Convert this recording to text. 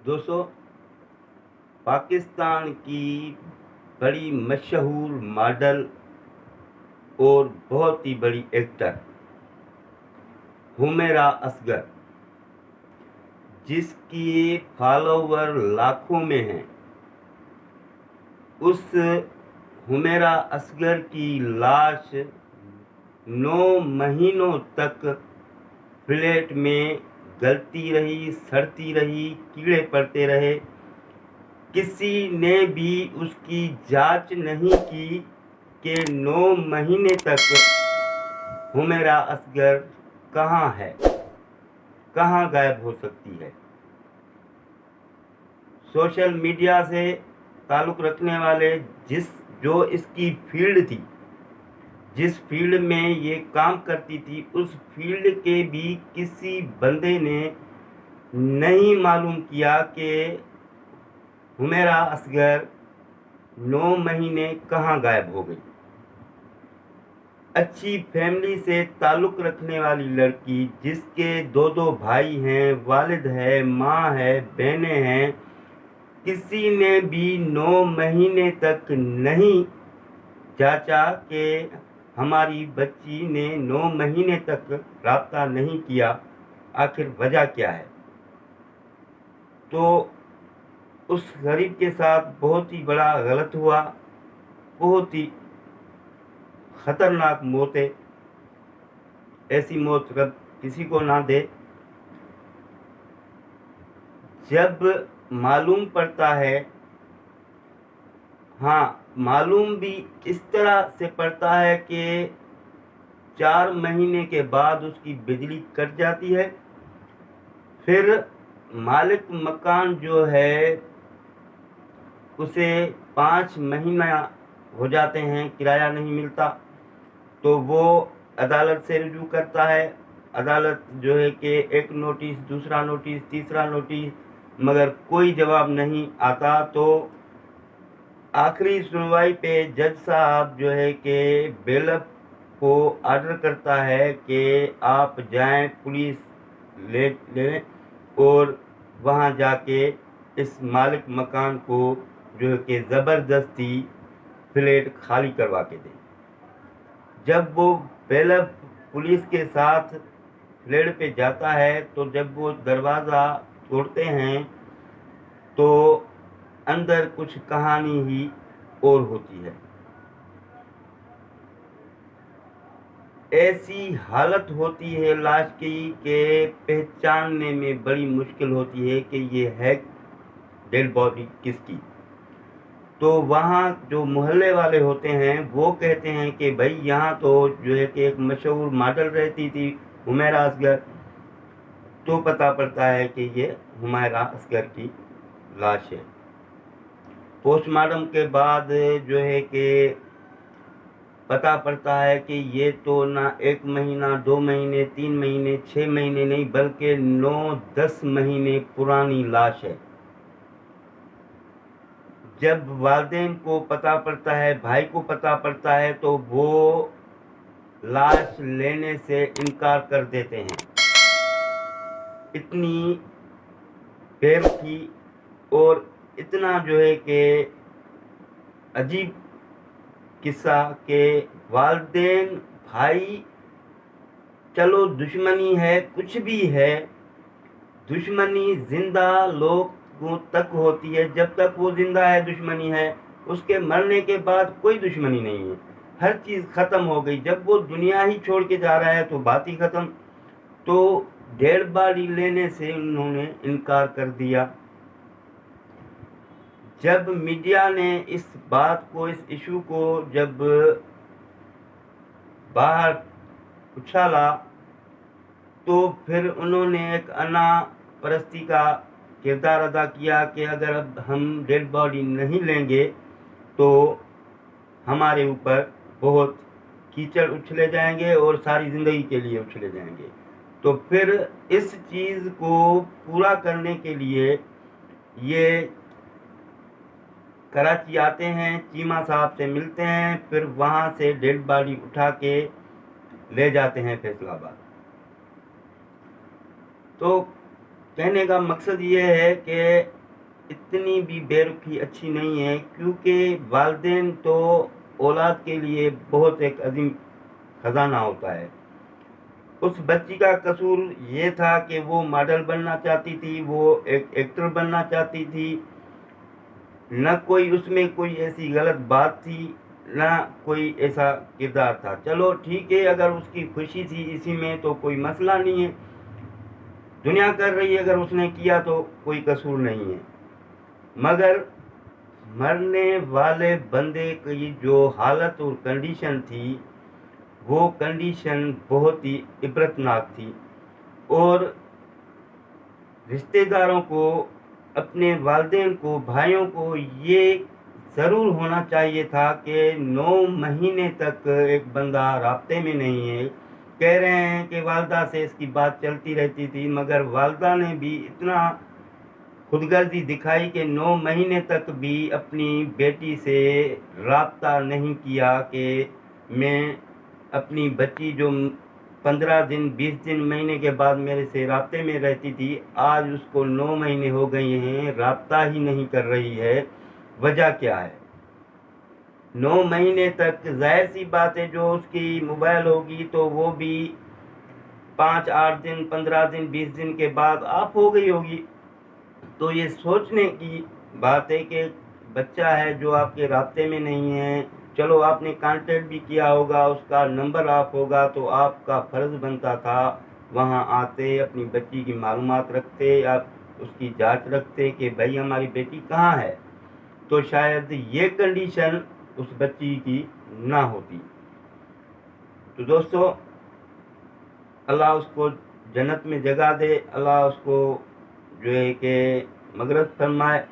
दोस्तों, पाकिस्तान की बड़ी मशहूर मॉडल और बहुत ही बड़ी एक्टर हुमैरा असगर, जिसकी फॉलोवर लाखों में हैं, उस हुमैरा असगर की लाश 9 महीनों तक फ्लैट में गलती रही, सड़ती रही, कीड़े पड़ते रहे। किसी ने भी उसकी जांच नहीं की कि 9 महीने तक हुमैरा असगर कहाँ है, कहाँ गायब हो सकती है। सोशल मीडिया से ताल्लुक़ रखने वाले जो इसकी फील्ड थी, जिस फील्ड में ये काम करती थी, उस फील्ड के भी किसी बंदे ने नहीं मालूम किया कि हुमैरा असगर 9 महीने कहाँ गायब हो गई। अच्छी फैमिली से ताल्लुक़ रखने वाली लड़की, जिसके 2 भाई हैं, वालिद है, माँ है, बहनें हैं, किसी ने भी 9 महीने तक नहीं जांचा कि हमारी बच्ची ने 9 महीने तक राब्ता नहीं किया, आखिर वजह क्या है। तो उस गरीब के साथ बहुत ही बड़ा गलत हुआ, बहुत ही खतरनाक मौत है। ऐसी मौत रब किसी को ना दे। जब मालूम पड़ता है, हाँ, मालूम भी इस तरह से पड़ता है कि 4 महीने के बाद उसकी बिजली कट जाती है। फिर मालिक मकान जो है उसे 5 महीना हो जाते हैं, किराया नहीं मिलता, तो वो अदालत से रुजू करता है। अदालत जो है कि एक नोटिस, दूसरा नोटिस, तीसरा नोटिस, मगर कोई जवाब नहीं आता। तो आखिरी सुनवाई पे जज साहब जो है कि बेलअप को आर्डर करता है कि आप जाएं, पुलिस ले लें और वहाँ जाके इस मालिक मकान को जो है कि ज़बरदस्ती फ्लैट खाली करवा के दें। जब वो बेलअप पुलिस के साथ फ्लैट पे जाता है, तो जब वो दरवाज़ा तोड़ते हैं तो अंदर कुछ कहानी ही और होती है। ऐसी हालत होती है लाश की कि पहचानने में बड़ी मुश्किल होती है कि ये है डेड बॉडी किसकी। तो वहाँ जो मोहल्ले वाले होते हैं वो कहते हैं कि भाई यहाँ तो जो है कि एक मशहूर मॉडल रहती थी हुमैरा असगर। तो पता पड़ता है कि ये हुमैरा असगर की लाश है। पोस्टमार्टम के बाद जो है कि पता पड़ता है कि ये तो ना 1 महीना, 2 महीने, 3 महीने, 6 महीने नहीं, बल्कि 9-10 महीने पुरानी लाश है। जब वालिदैन को पता पड़ता है, भाई को पता पड़ता है, तो वो लाश लेने से इनकार कर देते हैं। इतनी प्रेम थी और इतना जो है कि अजीब किस्सा के वालिदैन भाई, चलो दुश्मनी है, कुछ भी है, दुश्मनी जिंदा लोगों तक होती है। जब तक वो जिंदा है दुश्मनी है, उसके मरने के बाद कोई दुश्मनी नहीं है, हर चीज़ ख़त्म हो गई। जब वो दुनिया ही छोड़ के जा रहा है तो बात ही ख़त्म। तो डेड बॉडी लेने से उन्होंने इनकार कर दिया। जब मीडिया ने इस बात को, इस इशू को जब बाहर उछाला, तो फिर उन्होंने एक अना परस्ती का किरदार अदा किया कि अगर अब हम डेड बॉडी नहीं लेंगे तो हमारे ऊपर बहुत कीचड़ उछले जाएंगे और सारी ज़िंदगी के लिए उछले जाएंगे। तो फिर इस चीज़ को पूरा करने के लिए ये कराची आते हैं, चीमा साहब से मिलते हैं, फिर वहाँ से डेड बॉडी उठा के ले जाते हैं फैसलाबाद। तो कहने का मकसद ये है कि اتنی بھی بے رخی اچھی نہیں ہے، کیونکہ والدین تو اولاد کے لیے بہت ایک عظیم خزانہ ہوتا ہے۔ اس بچی کا قصور یہ تھا کہ وہ ماڈل بننا چاہتی تھی، وہ ایک ایکٹر بننا چاہتی تھی، نہ کوئی اس میں کوئی ایسی غلط بات تھی، نہ کوئی ایسا کردار تھا۔ چلو ٹھیک ہے، اگر اس کی خوشی تھی اسی میں تو کوئی مسئلہ نہیں ہے، دنیا کر رہی ہے، اگر اس نے کیا تو کوئی قصور نہیں ہے۔ مگر مرنے والے بندے کی جو حالت اور کنڈیشن تھی، وہ کنڈیشن بہت ہی عبرتناک تھی، اور رشتہ داروں کو، اپنے والدین کو، بھائیوں کو یہ ضرور ہونا چاہیے تھا کہ 9 مہینے تک ایک بندہ رابطے میں نہیں ہے۔ کہہ رہے ہیں کہ والدہ سے اس کی بات چلتی رہتی تھی، مگر والدہ نے بھی اتنا خود غرضی دکھائی کہ 9 مہینے تک بھی اپنی بیٹی سے رابطہ نہیں کیا کہ میں اپنی بچی جو 15 دن 20 دن مہینے کے بعد میرے سے رابطے میں رہتی تھی، آج اس کو 9 مہینے ہو گئے ہیں، رابطہ ہی نہیں کر رہی ہے۔ وجہ کیا ہے؟ 9 مہینے تک ظاہر سی بات ہے جو اس کی موبائل ہوگی تو وہ بھی 5 8 دن 15 دن 20 دن کے بعد آف ہو گئی ہوگی۔ تو یہ سوچنے کی بات ہے کہ بچہ ہے جو آپ کے رابطے میں نہیں ہے، چلو آپ نے کانٹیکٹ بھی کیا ہوگا، اس کا نمبر آف ہوگا تو آپ کا فرض بنتا تھا وہاں آتے، اپنی بچی کی معلومات رکھتے، آپ اس کی جانچ رکھتے کہ بھائی ہماری بیٹی کہاں ہے، تو شاید یہ کنڈیشن اس بچی کی نہ ہوتی۔ تو دوستو، اللہ اس کو جنت میں جگہ دے، اللہ اس کو جو ہے کہ مغفرت فرمائے۔